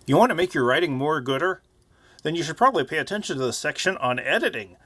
You want to make your writing more gooder? Then you should probably pay attention to the section on editing.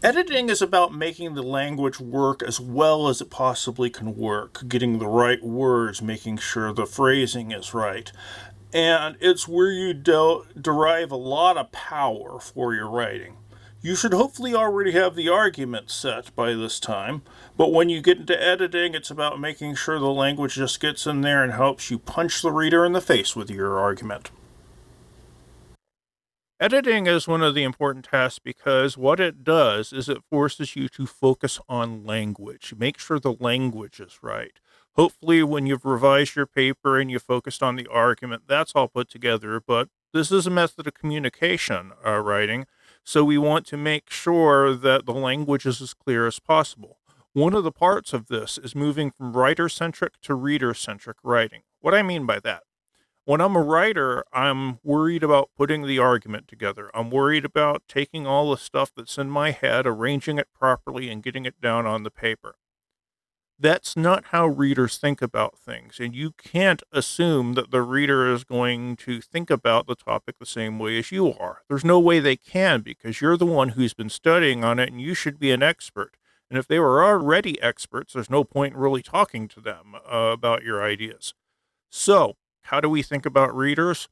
Editing is about making the language work as well as it possibly can work, getting the right words, making sure the phrasing is right. And it's where you derive a lot of power for your writing. You should hopefully already have the argument set by this time, but when you get into editing, it's about making sure the language just gets in there and helps you punch the reader in the face with your argument. Editing is one of the important tasks because what it does is it forces you to focus on language. Make sure the language is right. Hopefully, when you've revised your paper and you focused on the argument, that's all put together. But this is a method of communication, writing. So we want to make sure that the language is as clear as possible. One of the parts of this is moving from writer-centric to reader-centric writing. What I mean by that? When I'm a writer, I'm worried about putting the argument together. I'm worried about taking all the stuff that's in my head, arranging it properly, and getting it down on the paper. That's not how readers think about things, and you can't assume that the reader is going to think about the topic the same way as you are. There's no way they can, because you're the one who's been studying on it, and you should be an expert. And if they were already experts, there's no point in really talking to them about your ideas. So, how do we think about readers?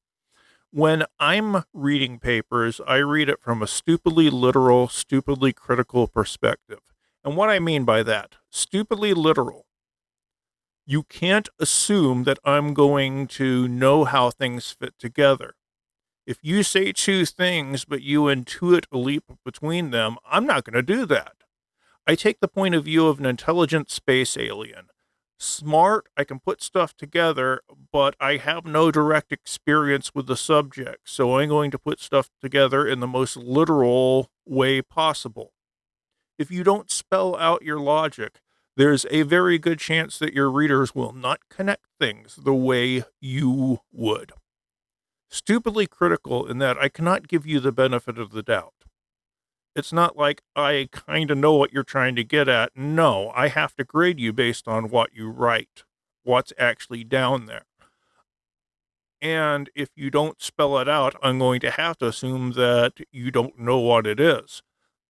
When I'm reading papers, I read it from a stupidly literal, stupidly critical perspective. And what I mean by that, stupidly literal, you can't assume that I'm going to know how things fit together. If you say two things, but you intuit a leap between them, I'm not going to do that. I take the point of view of an intelligent space alien. Smart, I can put stuff together, but I have no direct experience with the subject, so I'm going to put stuff together in the most literal way possible. If you don't spell out your logic, there's a very good chance that your readers will not connect things the way you would. Stupidly critical in that I cannot give you the benefit of the doubt. It's not like I kind of know what you're trying to get at. No, I have to grade you based on what you write, what's actually down there. And if you don't spell it out, I'm going to have to assume that you don't know what it is.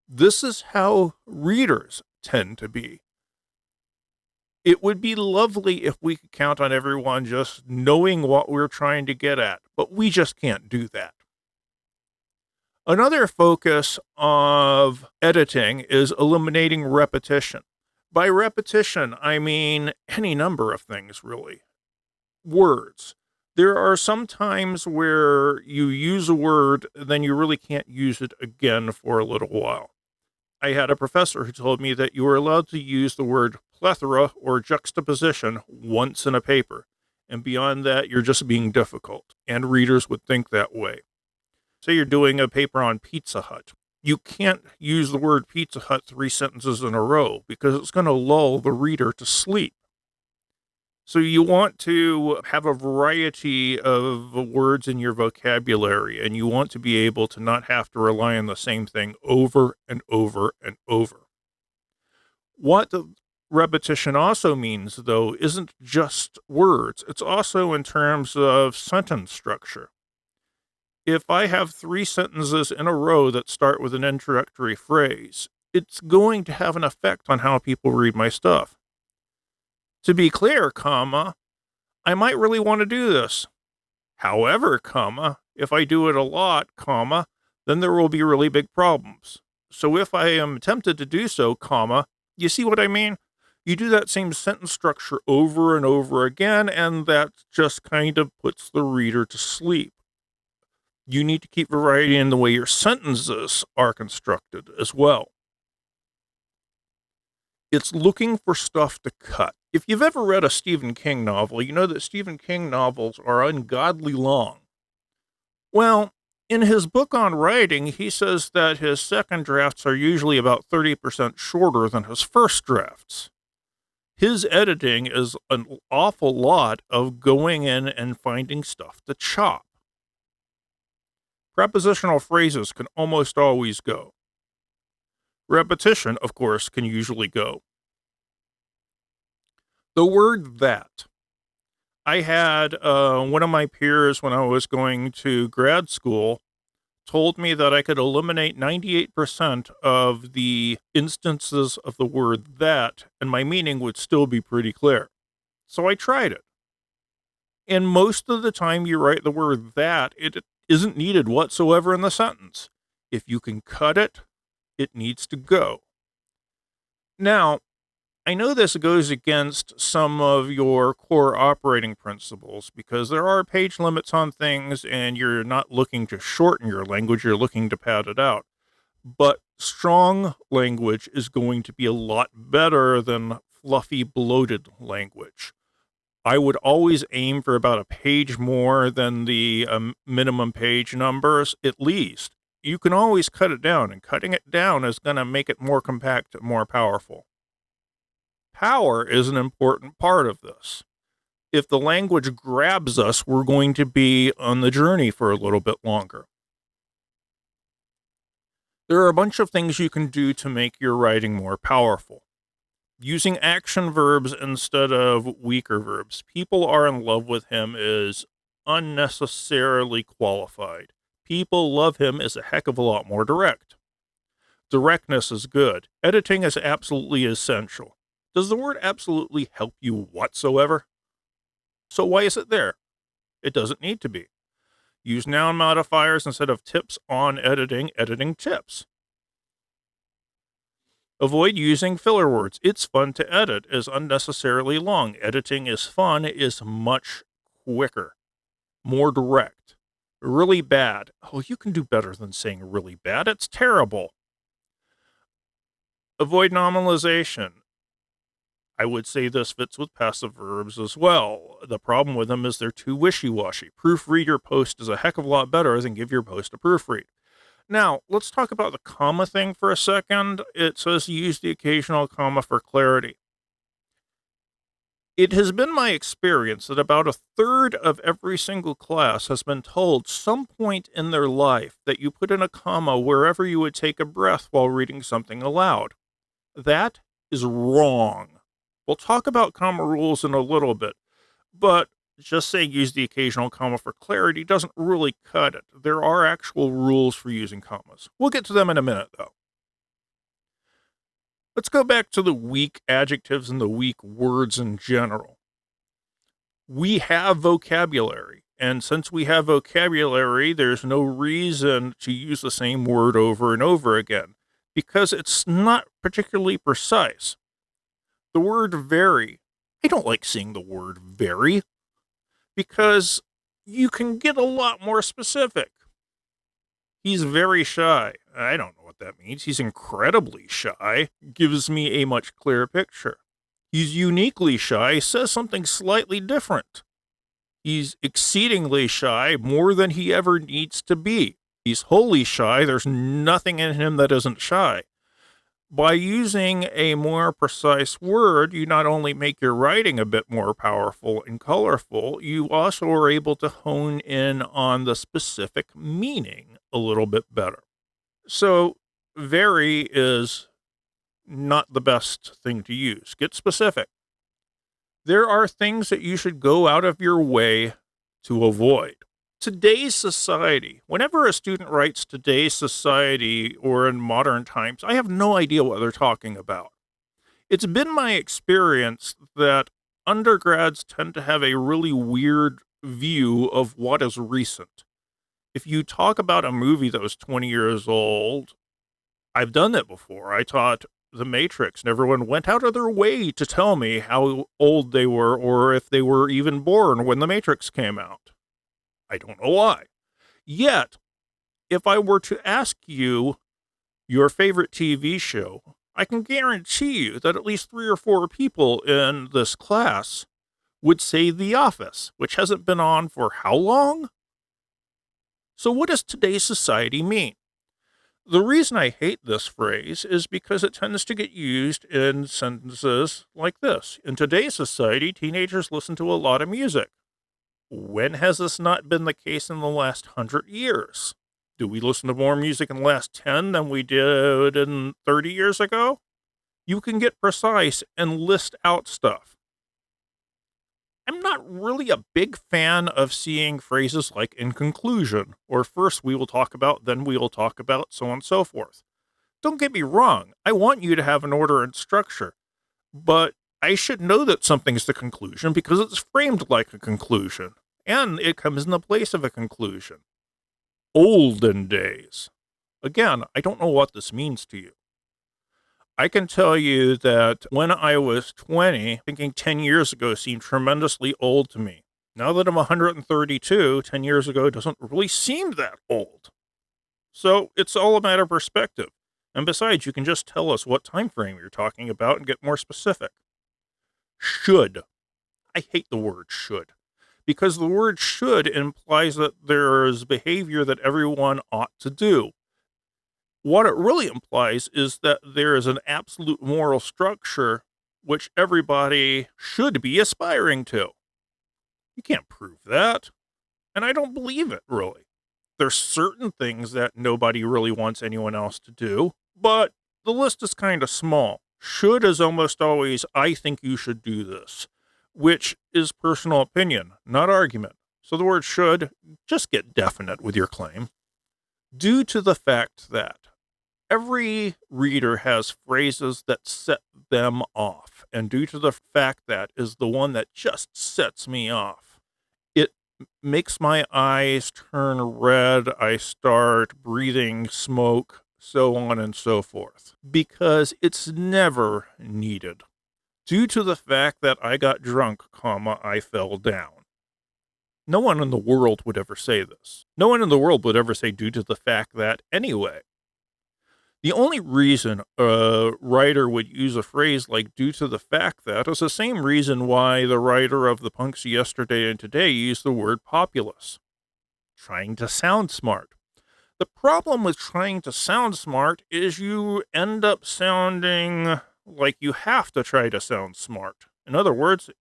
This is how readers tend to be. It would be lovely if we could count on everyone just knowing what we're trying to get at, but we just can't do that. Another focus of editing is eliminating repetition. By repetition, I mean any number of things, really. Words. There are some times where you use a word, then you really can't use it again for a little while. I had a professor who told me that you were allowed to use the word plethora or juxtaposition once in a paper, and beyond that, you're just being difficult, and readers would think that way. Say you're doing a paper on Pizza Hut. You can't use the word Pizza Hut 3 sentences in a row because it's going to lull the reader to sleep. So you want to have a variety of words in your vocabulary, and you want to be able to not have to rely on the same thing over and over and over. What the repetition also means, though, isn't just words. It's also in terms of sentence structure. If I have 3 sentences in a row that start with an introductory phrase, it's going to have an effect on how people read my stuff. To be clear, comma, I might really want to do this. However, comma, if I do it a lot, comma, then there will be really big problems. So if I am tempted to do so, comma, you see what I mean? You do that same sentence structure over and over again, and that just kind of puts the reader to sleep. You need to keep variety in the way your sentences are constructed as well. It's looking for stuff to cut. If you've ever read a Stephen King novel, you know that Stephen King novels are ungodly long. Well, In his book on writing, he says that his second drafts are usually about 30% shorter than his first drafts. His editing is an awful lot of going in and finding stuff to chop. Prepositional phrases can almost always go. Repetition, of course, can usually go. The word that. I had one of my peers when I was going to grad school told me that I could eliminate 98% of the instances of the word that, and my meaning would still be pretty clear. So I tried it. And most of the time you write the word that, it isn't needed whatsoever in the sentence. If you can cut it, it needs to go. Now, I know this goes against some of your core operating principles because there are page limits on things and you're not looking to shorten your language, you're looking to pad it out. But strong language is going to be a lot better than fluffy, bloated language. I would always aim for about a page more than the minimum page numbers, at least. You can always cut it down, and cutting it down is going to make it more compact and more powerful. Power is an important part of this. If the language grabs us, we're going to be on the journey for a little bit longer. There are a bunch of things you can do to make your writing more powerful. Using action verbs instead of weaker verbs. People are in love with him is unnecessarily qualified. People love him is a heck of a lot more direct. Directness is good. Editing is absolutely essential. Does the word absolutely help you whatsoever? So why is it there? It doesn't need to be. Use noun modifiers instead of tips on editing tips. Avoid using filler words. It's fun to edit is unnecessarily long. Editing is fun is much quicker, more direct. Really bad. Oh, you can do better than saying really bad. It's terrible. Avoid nominalization. I would say this fits with passive verbs as well. The problem with them is they're too wishy-washy. Proofread your post is a heck of a lot better than give your post a proofread. Now, let's talk about the comma thing for a second. It says use the occasional comma for clarity. It has been my experience that about a third of every single class has been told some point in their life that you put in a comma wherever you would take a breath while reading something aloud. That is wrong. We'll talk about comma rules in a little bit, but just saying use the occasional comma for clarity doesn't really cut it. There are actual rules for using commas. We'll get to them in a minute, though. Let's go back to the weak adjectives and the weak words in general. We have vocabulary, and since we have vocabulary, there's no reason to use the same word over and over again, because it's not particularly precise. The word very. I don't like saying the word very, because you can get a lot more specific. He's very shy. I don't know what that means. He's incredibly shy. Gives me a much clearer picture. He's uniquely shy. Says something slightly different. He's exceedingly shy, more than he ever needs to be. He's wholly shy. There's nothing in him that isn't shy. By using a more precise word, you not only make your writing a bit more powerful and colorful, you also are able to hone in on the specific meaning a little bit better. So, very is not the best thing to use. Get specific. There are things that you should go out of your way to avoid. Today's society, whenever a student writes today's society or in modern times, I have no idea what they're talking about. It's been my experience that undergrads tend to have a really weird view of what is recent. If you talk about a movie that was 20 years old, I've done that before. I taught The Matrix, and everyone went out of their way to tell me how old they were or if they were even born when The Matrix came out. I don't know why. Yet, if I were to ask you your favorite TV show, I can guarantee you that at least 3 or 4 people in this class would say The Office, which hasn't been on for how long? So what does today's society mean? The reason I hate this phrase is because it tends to get used in sentences like this. In today's society, teenagers listen to a lot of music. When has this not been the case in the last 100 years? Do we listen to more music in the last 10 than we did in 30 years ago? You can get precise and list out stuff. I'm not really a big fan of seeing phrases like in conclusion, or first we will talk about, then we will talk about, so on and so forth. Don't get me wrong, I want you to have an order and structure, but I should know that something's the conclusion because it's framed like a conclusion, and it comes in the place of a conclusion. Olden days. Again, I don't know what this means to you. I can tell you that when I was 20, thinking 10 years ago seemed tremendously old to me. Now that I'm 132, 10 years ago doesn't really seem that old. So it's all a matter of perspective. And besides, you can just tell us what time frame you're talking about and get more specific. Should. I hate the word should. Because the word should implies that there is behavior that everyone ought to do. What it really implies is that there is an absolute moral structure which everybody should be aspiring to. You can't prove that. And I don't believe it, really. There's certain things that nobody really wants anyone else to do, but the list is kind of small. Should is almost always, I think you should do this, which is personal opinion, not argument. So the word should, just get definite with your claim. Due to the fact that every reader has phrases that set them off, and due to the fact that is the one that just sets me off, it makes my eyes turn red, I start breathing smoke, so on and so forth, because it's never needed. Due to the fact that I got drunk, I fell down. No one in the world would ever say this. No one in the world would ever say due to the fact that anyway. The only reason a writer would use a phrase like due to the fact that is the same reason why the writer of The Punks Yesterday and Today used the word populace. Trying to sound smart. The problem with trying to sound smart is you end up sounding like you have to try to sound smart. In other words, it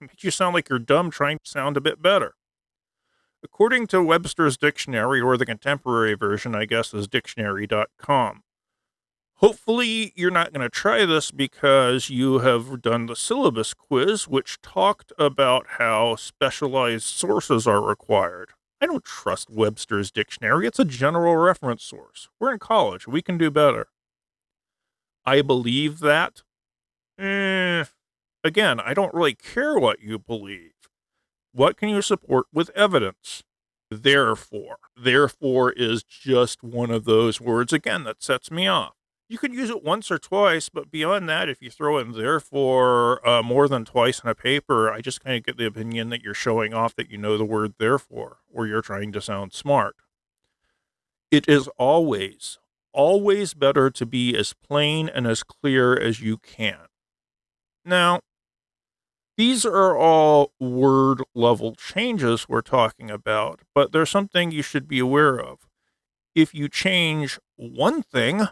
makes you sound like you're dumb trying to sound a bit better. According to Webster's Dictionary, or the contemporary version, I guess, is dictionary.com. Hopefully, you're not going to try this because you have done the syllabus quiz, which talked about how specialized sources are required. I don't trust Webster's Dictionary. It's a general reference source. We're in college. We can do better. I believe that. Again, I don't really care what you believe. What can you support with evidence? Therefore. Therefore is just one of those words, again, that sets me off. You could use it once or twice, but beyond that, if you throw in therefore more than twice in a paper, I just kind of get the opinion that you're showing off that you know the word therefore, or you're trying to sound smart. It is always better to be as plain and as clear as you can. Now, these are all word level changes we're talking about, but there's something you should be aware of. If you change one thing,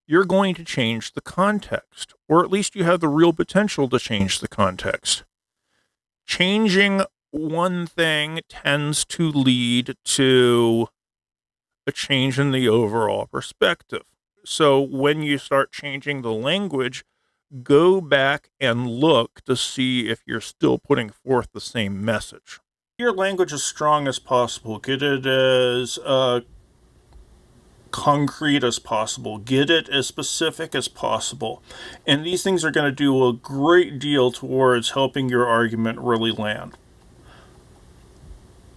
you're going to change the context, or at least you have the real potential to change the context. Changing one thing tends to lead to a change in the overall perspective. So when you start changing the language, go back and look to see if you're still putting forth the same message. Your language as strong as possible. Get it as concrete as possible. Get it as specific as possible. And these things are going to do a great deal towards helping your argument really land.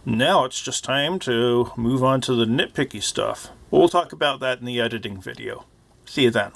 Now it's just time to move on to the nitpicky stuff. We'll talk about that in the editing video. See you then.